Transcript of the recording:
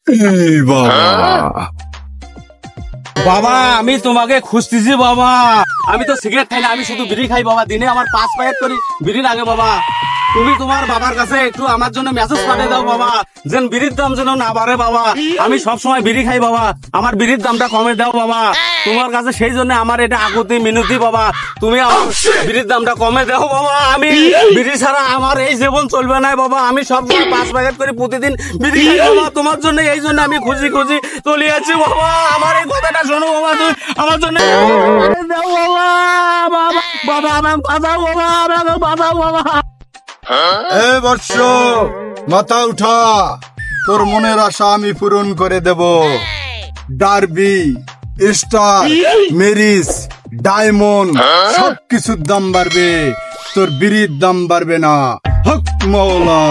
এই বাবা, বাবা আমি তোমাকে খুঁজতেছি বাবা। আমি তো সিগারেট খাই না, আমি শুধু বিড়ি খাই বাবা। দিনে আমার 5 প্যাকেট করে বিড়ি লাগে বাবা। তুমি তোমার বাবার কাছে একটু আমার জন্য মেসেজ পাঠিয়ে দাও বাবা, যেন বিড়ির দাম যেন না বাড়ে বাবা। আমি সব সময় বিড়ি খাই বাবা, আমার বিড়ির দামটা কমে দাও বাবা। তোমার কাছে সেই জন্য আমার এটা আকুতি মিনতি বাবা, তুমি আমার বিড়ির দামটা কমে দাও বাবা। আমি বিড়ি ছাড়া আমার এই জীবন চলবে না বাবা। আমি সব সময় 5 প্যাকেট করে প্রতিদিন বিড়ি খাই বাবা। তোমার জন্য এই জন্য আমি খুঁজি খুঁজি চলে আছি বাবা। আমার এই কথাটা শোনো বাবা, তুমি আমার জন্য দাও বাবা। বাবা বাবা আমাকে বাঁচাও বাবা, আমাকে বাঁচাও বাবা। এ বর্ষ, মাথা উঠা, তোর মনের আশা আমি পূরণ করে দেব। ডার্বি, স্টার, মেরিস, ডায়মন্ড সবকিছুর দাম বাড়বে, তোর বিড়ির দাম বাড়বে না। হক মওলা।